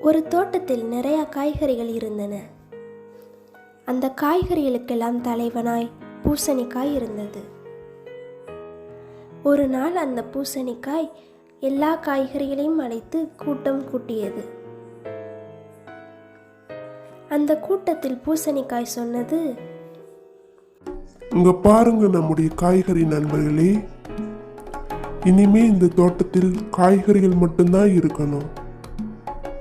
ஒரு தோட்டத்தில் நிறைய காய்கறிகள் இருந்தன. அந்த காய்கறிகளுக்கெல்லாம் தலைவனாய் பூசணிக்காய் இருந்தது. ஒரு நாள் அந்த பூசணிக்காய் எல்லா காய்கறிகளையும் அழைத்து கூட்டம் கூட்டியது. அந்த கூட்டத்தில் பூசணிக்காய் சொன்னது, இங்க பாருங்க நம்முடைய காய்கறி நண்பர்களே, இனிமே இந்த தோட்டத்தில் காய்கறிகள் மட்டும்தான் இருக்கணும்,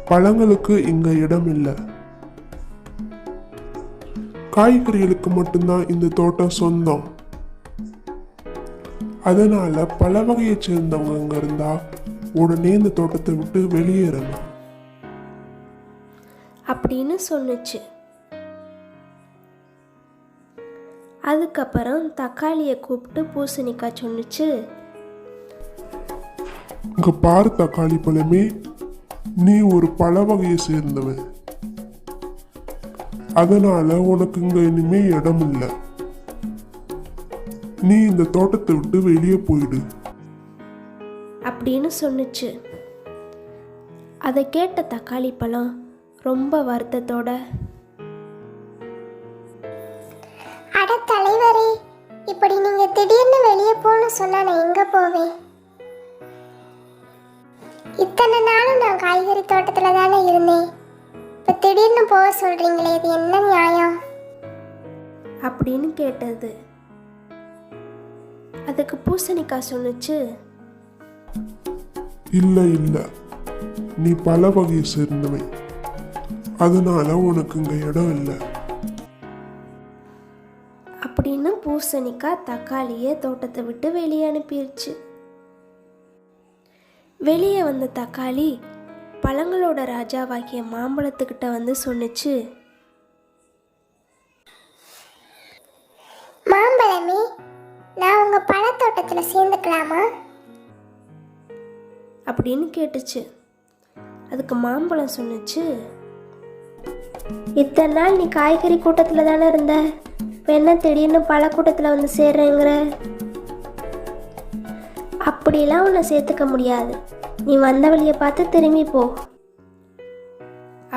பழங்களுக்கு இங்க இடம் இல்லை. காய்கறிகளுக்கு மட்டும்தான் இந்த தோட்டம் சொந்தம். அதனால பல வகையை சேர்ந்தவங்க இங்க இருந்தா உடனே இந்த தோட்டத்தை விட்டு வெளியேறணும் அப்படின்னு சொன்னுச்சு. அதுக்கப்புறம் தக்காளியை கூப்பிட்டு பூசணிக்காய் சொன்னுச்சு, இங்க பாரு தக்காளி பழமே, நீ ஒரு பல வகையை சேர்ந்தவன், அதனால உனக்கு இங்க இனிமே இடம் இல்லை. நீ இந்த தோட்டத்தை விட்டு வெளியே போயிடு அப்படின்னு சொன்னுச்சு. அதை கேட்ட தக்காளி பழம் ரொம்ப வருத்தத்தோட, அட தலைவரே, இப்படி நீங்க திடீர்னு வெளியே போன்னு சொன்னா நான் எங்க போவேன்? இத்தனை நாளும் நான் காய்கறி தோட்டத்துல தானே இருந்தேன், இப்ப திடீர்னு போக சொல்றீங்களே, இது என்ன நியாயம்? அப்படின்னு கேட்டது. அதுக்கு பூசணிக்காய் சொன்னுச்சு, இல்ல இல்ல, நீ பல வகையை சேர்ந்தவன், அதனால உனக்கு இங்க இடம் இல்லை அப்படின்னு பூசணிக்காய் தக்காளியை தோட்டத்தை விட்டு வெளியே அனுப்பிடுச்சு. வெளியே வந்த தக்காளி பழங்களோட ராஜாவாகிய மாம்பழத்துக்கிட்ட வந்து சொன்னுச்சு, மாம்பழமே, நான் உங்க பழத்தோட்டத்துல சேர்ந்துக்கலாமா? அப்படின்னு கேட்டுச்சு. அதுக்கு மாம்பழம் சொன்னுச்சு, இத்தனை நாள் நீ காய்கறி கூட்டத்தில் தானே இருந்த, இப்போ என்ன திடீர்னு பல கூட்டத்தில் வந்து சேர்றேங்கிற? அப்படிலாம் உன்னை சேர்த்துக்க முடியாது, நீ வந்த வழியை பார்த்து திரும்பி போ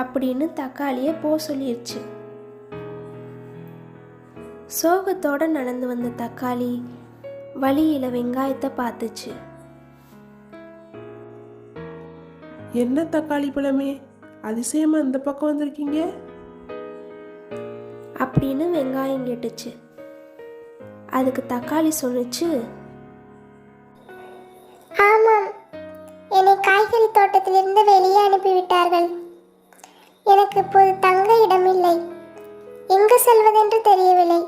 அப்படின்னு தக்காளியை போ சொல்லிருச்சு. சோகத்தோட நடந்து வந்த தக்காளி வழியில வெங்காயத்தை பார்த்துச்சு. என்ன தக்காளி பழமே, அதிசயமா இந்த பக்கம் வந்திருக்கீங்க அப்படின்னு வெங்காயம் கேட்டுச்சு. அதுக்கு தக்காளி சொன்னுச்சு, ஆமாம், என்னை காய்கறி தோட்டத்திலிருந்து வெளியே அனுப்பிவிட்டார்கள். எனக்கு இப்போது தங்க இடமில்லை, எங்கு செல்வதென்று தெரியவில்லை.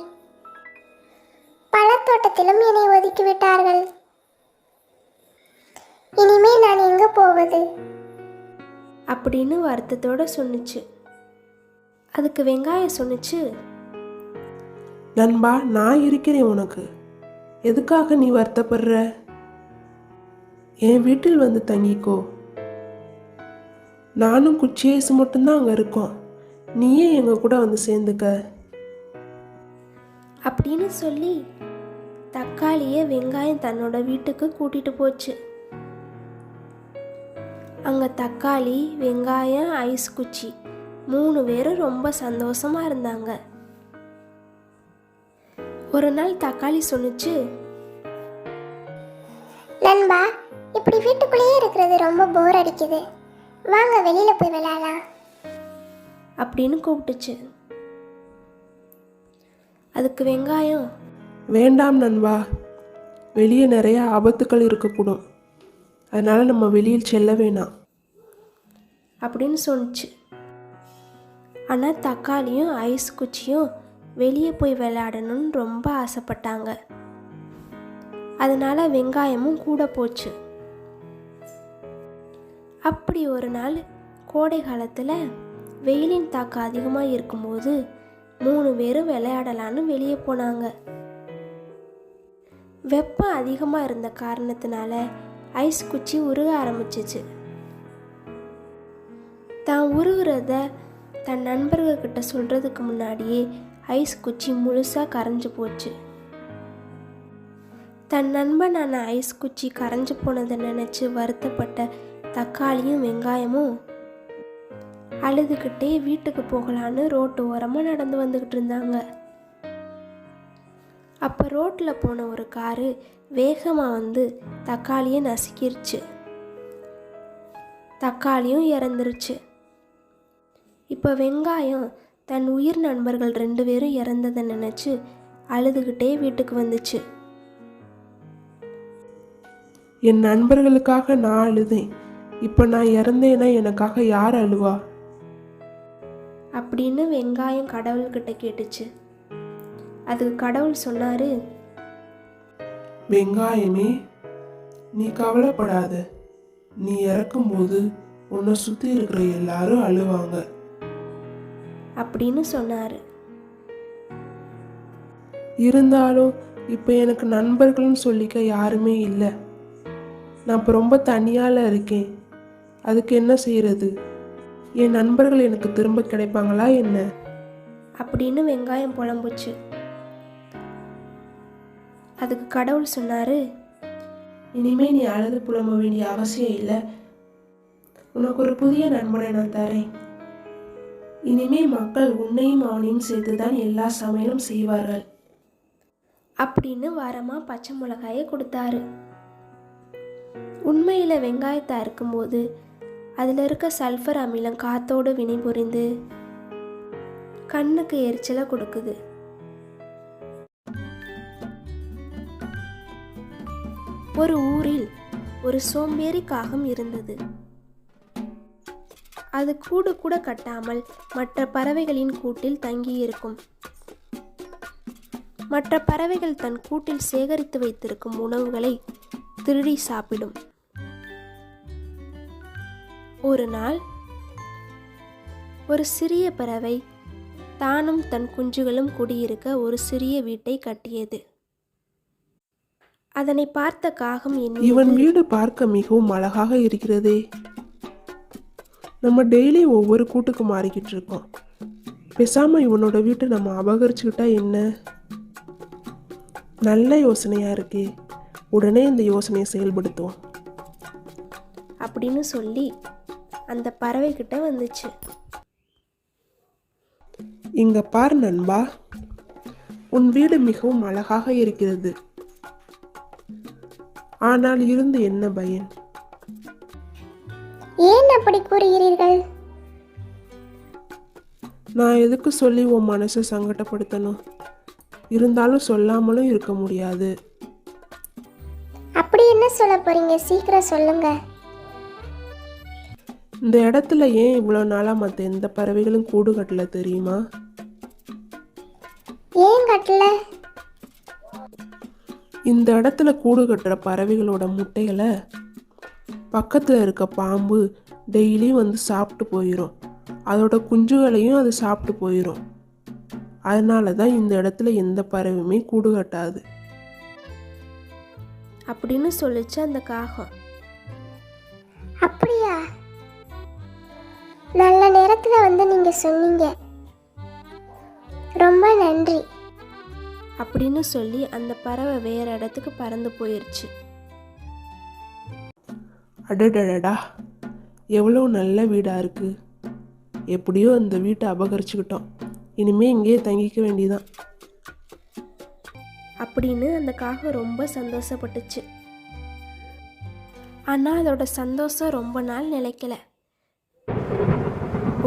பழத்தோட்டத்திலும் என்னை ஒதுக்கிவிட்டார்கள். இனிமே நான் எங்க போவது? அப்படின்னு வருத்தத்தோட சொன்னுச்சு. அதுக்கு வெங்காயம் சொன்னுச்சு, நண்பா, நான் இருக்கிறேன் உனக்கு, எதுக்காக நீ வருத்தப்படுற? என் வீட்டில் வந்து தங்கிக்கோ, நானும் குச்சியேசு மட்டும்தான் அங்கே இருக்கோம், நீயே எங்கள் கூட வந்து சேர்ந்துக்க அப்படின்னு சொல்லி தக்காளியை வெங்காயம் தன்னோட வீட்டுக்கு கூட்டிட்டு போச்சு. அங்கே தக்காளி, வெங்காயம், ஐஸ் குச்சி 3 பேரும் ரொம்ப சந்தோஷமா இருந்தாங்க. ஒரு நாள் தக்காளி சொன்னுச்சு, நண்பா, இப்படி வீட்டுக்குள்ளேயே இருக்கிறது ரொம்ப போர் அடிக்குது, வாங்க வெளியில போய் விளையாடலாம் அப்படின்னு கூப்பிட்டுச்சு. அதுக்கு வெங்காயம், வேண்டாம் நண்பா, வெளியே நிறைய ஆபத்துக்கள் இருக்கக்கூடும், அதனால நம்ம வெளியில் செல்ல வேணாம் அப்படின்னு சொன்னுச்சு. ஆனால் தக்காளியும் ஐஸ் குச்சியும் வெளியே போய் விளையாடணும்னு ரொம்ப ஆசைப்பட்டாங்க. அதனால வெங்காயமும் கூட போச்சு. அப்படி ஒரு நாள் கோடை காலத்தில் வெயிலின் தாக்கம் அதிகமாக இருக்கும்போது 3 பேரும் விளையாடலான்னு வெளியே போனாங்க. வெப்பம் அதிகமாக இருந்த காரணத்தினால ஐஸ் குச்சி உருக ஆரம்பிச்சிச்சு. தான் உருகுறத தன் நண்பர்கள்கிட்ட சொல்கிறதுக்கு முன்னாடியே ஐஸ் குச்சி முழுசாக கரைஞ்சு போச்சு. தன் நண்பனான ஐஸ் குச்சி கரைஞ்சு போனதை நினச்சி வருத்தப்பட்ட தக்காளியும் வெங்காயமும் அழுதுகிட்டே வீட்டுக்கு போகலான்னு ரோட்டு ஓரமாக நடந்து வந்துக்கிட்டு இருந்தாங்க. அப்போ ரோட்டில் போன ஒரு காரு வேகமாக வந்து தக்காளியை நசுக்கிருச்சு. தக்காளியும் இறந்துருச்சு. இப்போ வெங்காயம் தன் உயிர் நண்பர்கள் 2 பேரும் இறந்ததை நினச்சி அழுதுகிட்டே வீட்டுக்கு வந்துச்சு. என் நண்பர்களுக்காக நான் அழுதேன், இப்போ நான் இறந்தேன்னா எனக்காக யார் அழுவா அப்படின்னு வெங்காயம் கடவுள்கிட்ட கேட்டுச்சு. அதுக்கு கடவுள் சொன்னாரு, வெங்காயமே, நீ கவலைப்படாத. நீ இறக்கும்போது உன்னை சுற்றி இருக்கிற எல்லாரும் அழுவாங்க அப்படின்னு சொன்னார். இருந்தாலும் இப்போ எனக்கு நண்பர்கள்னு சொல்லிக்க யாருமே இல்லை. நான் இப்போ ரொம்ப தனியால் இருக்கேன். அதுக்கு என்ன செய்யறது? என் நண்பர்கள் எனக்கு திரும்ப கிடைப்பாங்களா என்ன? அப்படின்னு வெங்காயம் புலம்புச்சு. அதுக்கு கடவுள் சொன்னார், இனிமே நீ அழுது புலம்ப வேண்டிய அவசியம் இல்லை. உனக்கு ஒரு புதிய நண்பனை நான் தரேன். இனிமே மக்கள் உன்னையும் அவனையும் சேர்த்து தான் எல்லா சமையலும் செய்வார்கள் அப்படின்னு வரமா பச்சை மிளகாயை கொடுத்தாரு. உண்மையில் வெங்காயத்தை அறுக்கும்போது அதில் இருக்க சல்ஃபர் அமிலம் காத்தோடு வினைபுரிந்து கண்ணுக்கு எரிச்சலை கொடுக்குது. ஒரு ஊரில் ஒரு சோம்பேறி காகம் இருந்தது. அது கூடு கூட கட்டாமல் மற்ற பறவைகளின் கூட்டில் தங்கியிருக்கும். மற்ற பறவைகள் தன் கூட்டில் சேகரித்து வைத்திருக்கும் உணவுகளை திருடி சாப்பிடும். ஒரு நாள் ஒரு சிறிய பறவை தானும் தன் குஞ்சுகளும் குடியிருக்க ஒரு சிறிய வீட்டை கட்டியது. அதனை பார்த்த காகம் இவன் வீடு பார்க்க மிகவும் அழகாக இருக்கிறதே. நம்ம டெய்லி ஒவ்வொரு கூட்டுக்கு மாறிக்கிட்டு இருக்கோம். பேசாம இவனோட வீட்டை நம்ம அபகரிச்சுக்கிட்டா என்ன? நல்ல யோசனையா இருக்கே. உடனே இந்த யோசனையை செயல்படுத்துவோம் அப்படின்னு சொல்லி அந்த பறவை கிட்ட வந்துச்சு. இங்க பார் நண்பா, உன் வீடு மிகவும் அழகாக இருக்கிறது. ஆனால் இருந்து என்ன பயன்? ஏன் அப்படி கூறுகிறீர்கள்? நான் எதுக்கு சொல்லி உன் மனசை சங்கடப்படுத்தணும்? இருந்தாலும் சொல்லாமலும் இருக்க முடியாது. அப்படி என்ன சொல்ல போறீங்க? சீக்கிரம் சொல்லுங்க. இந்த இடத்துல ஏன் இவ்வளோ நாளாக மற்ற எந்த பறவைகளும் கூடு கட்டல தெரியுமா? ஏன் கட்டல? இந்த இடத்துல கூடு கட்டுற பறவைகளோட முட்டைகளை பக்கத்தில் இருக்க பாம்பு டெய்லி வந்து சாப்பிட்டு போயிடும். அதோட குஞ்சுகளையும் அது சாப்பிட்டு போயிடும். அதனால தான் இந்த இடத்துல எந்த பறவையுமே கூடு கட்டாது அப்படின்னு சொல்லிச்சு அந்த காகம். அப்படியா? நல்ல நேரத்துல வந்து நீங்க சொன்னீங்க. ரொம்ப நன்றி அப்படின்னு சொல்லி அந்த பறவை வேற இடத்துக்கு பறந்து போயிருச்சு. அடடடடா, எவ்வளோ நல்ல வீடாக இருக்கு. எப்படியோ அந்த வீட்டை அபகரிச்சுக்கிட்டோம். இனிமே இங்கேயே தங்கிக்க வேண்டியதான் அப்படின்னு அந்த காகம் ரொம்ப சந்தோஷப்பட்டுச்சு. ஆனால் அதோட சந்தோஷம் ரொம்ப நாள் நிலைக்கல.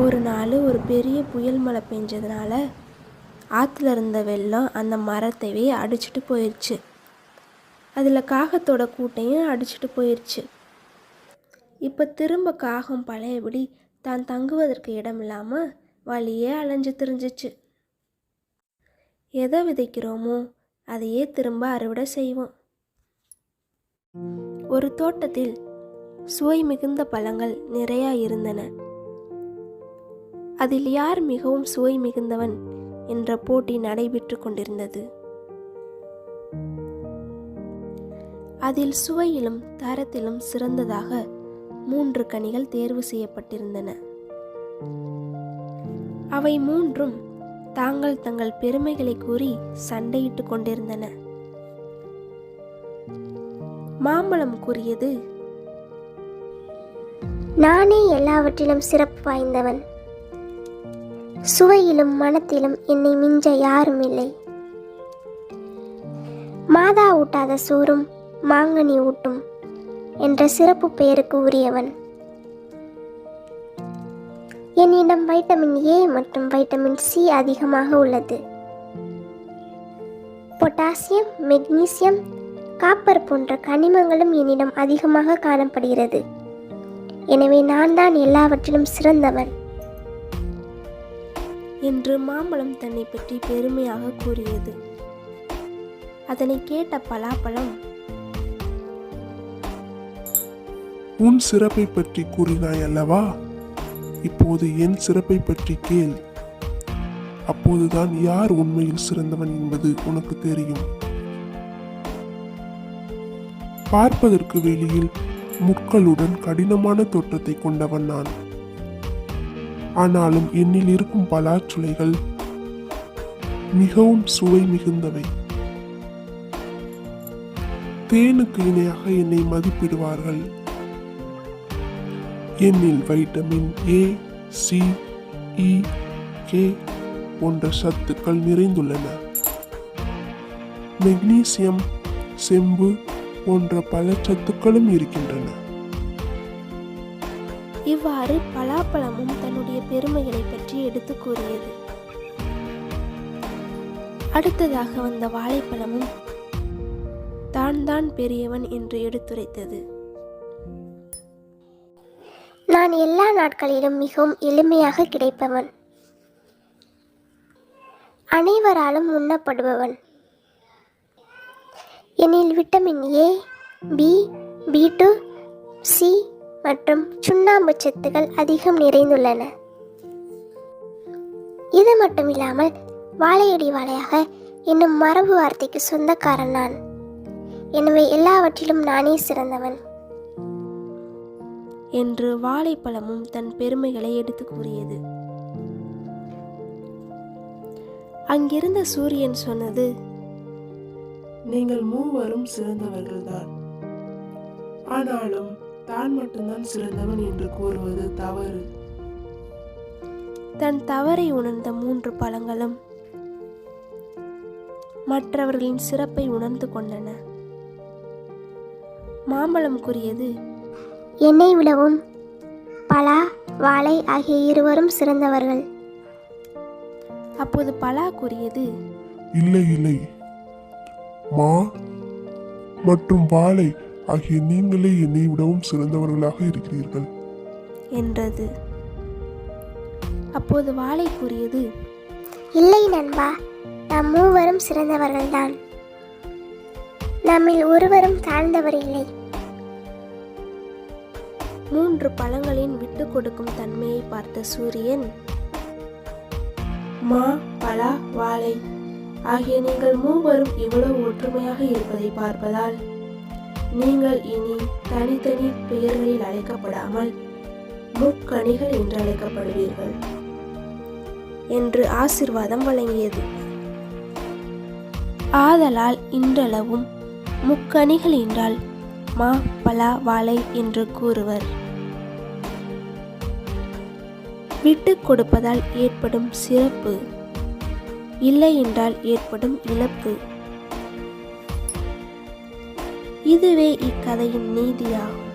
ஒரு நாள் ஒரு பெரிய புயல் மழை பெஞ்சதுனால ஆற்றுல இருந்த வெள்ளம் அந்த மரத்தையே அடிச்சிட்டு போயிடுச்சு. அதில் காகத்தோட கூட்டையும் அடிச்சிட்டு போயிடுச்சு. இப்போ திரும்ப காகம் பழையபடி தான் தங்குவதற்கு இடம் இல்லாமல் வழியே அலைஞ்சு திரிஞ்சிச்சு. எதை விதைக்கிறோமோ அதையே திரும்ப அறுவடை செய்வோம். ஒரு தோட்டத்தில் சுவை மிகுந்த பழங்கள் நிறையா இருந்தன. அதில் யார் மிகவும் சுவை மிகுந்தவன் என்ற போட்டி நடைபெற்று கொண்டிருந்தது. அதில் சுவையிலும் தரத்திலும் சிறந்ததாக 3 கனிகள் தேர்வு செய்யப்பட்டிருந்தன. அவை 3ம் தாங்கள் தங்கள் பெருமைகளை கூறி சண்டையிட்டு கொண்டிருந்தன. மாம்பழம் கூறியது, நானே எல்லாவற்றிலும் சிறப்பு வாய்ந்தவன். சுவையிலும் மனத்திலும் என்னை மிஞ்ச யாரும் இல்லை. மாதா ஊட்டாத சோறும் மாங்கனி ஊட்டும் என்ற சிறப்பு பெயருக்கு உரியவன். என்னிடம் வைட்டமின் ஏ மற்றும் வைட்டமின் சி அதிகமாக உள்ளது. பொட்டாசியம், மெக்னீசியம், காப்பர் போன்ற கனிமங்களும் என்னிடம் அதிகமாக காணப்படுகிறது. எனவே நான் தான் எல்லாவற்றிலும் சிறந்தவன் என்று மாம்பழம் தன்னை பற்றி பெருமையாக கூறியது. அதனை கேட்ட பலாப்பழம், உன் சிறப்பை பற்றி கூறினாய் அல்லவா, இப்போது என் சிறப்பை பற்றி கேள். அப்போதுதான் யார் உண்மையில் சிறந்தவன் என்பது உனக்கு தெரியும். பார்ப்பதற்கு வெளியில் முட்களுடன் கடினமான தோற்றத்தை கொண்டவன் நான். ஆனாலும் என்னில் இருக்கும் பலாச்சுளைகள் மிகவும் சுவை மிகுந்தவை. தேனுக்கு இணையாக என்னை மதிப்பிடுவார்கள். என்னில் vitamin A, C, E, K போன்ற சத்துக்கள் நிறைந்துள்ளன. மெக்னீசியம், செம்பு போன்ற பல சத்துக்களும் இருக்கின்றன. இவ்வாறு பலாப்பழமும் தன்னுடைய பெருமைகளை பற்றி எடுத்து கூறியது. அடுத்ததாக வந்த வாழைப்பழமும் தான் பெரியவன் என்று எடுத்துரைத்தது. நான் எல்லா நாட்களிலும் மிகவும் எளிமையாக கிடைப்பவன், அனைவராலும் உண்ணப்படுபவன். என்னில் vitamin A, B, B two, C மற்றும் சுண்ணாம்பு சத்துக்கள் அதிகம் நிறைந்துள்ளன. இது மட்டுமில்லாமல் வாழையடி வாழையாக என்னும் மரபு வார்த்தைக்கு சொந்தக்காரன் நான். எனவே எல்லாவற்றிலும் நானே சிறந்தவன் என்று வாழைப்பழமும் தன் பெருமைகளை எடுத்து கூறியது. அங்கிருந்த சூரியன் சொன்னது, நீங்கள் மூவரும் சிறந்தவர்கள்தான். ஆனாலும் தான் மட்டும்தான் சிறந்தவன் என்று கூறுவது தவறு. தன் தவறை உணர்ந்த 3 பழங்களும் மற்றவர்களின் சிறப்பை உணர்ந்து கொண்டன. மாம்பழம் கூறியது, என்னை விடவும் பலா, வாழை ஆகிய இருவரும் சிறந்தவர்கள். அப்போது பலா கூறியது, இல்லை இல்லை, மா மற்றும் வாழை ஆகிய நீங்களே என்னை விடவும் சிறந்தவர்களாக இருக்கிறீர்கள் என்றது. அப்போது வாழை கூறியது, இல்லை நண்பா, நாம் மூவரும் சிறந்தவர்கள்தான். நம்மில் ஒருவரும் தாழ்ந்தவர் இல்லை. 3 பழங்களின் விட்டு கொடுக்கும் தன்மையை பார்த்த சூரியன், மா, பலா, வாழை ஆகிய நீங்கள் மூவரும் இவ்வளவு ஒற்றுமையாக இருப்பதை பார்ப்பதால் நீங்கள் இனி தனித்தனி பெயர்களில் அழைக்கப்படாமல் முக்கணிகள் என்று அழைக்கப்படுவீர்கள் என்று ஆசீர்வாதம் வழங்கியது. ஆதலால் இன்றளவும் முக்கணிகள் என்றால் மா, பலா, வாழை என்று கூறுவர். விட்டு கொடுப்பதால் ஏற்படும் சிறப்பு, இல்லை என்றால் ஏற்படும் இழப்பு. இதுவே இக்கதையின் நீதியாகும்.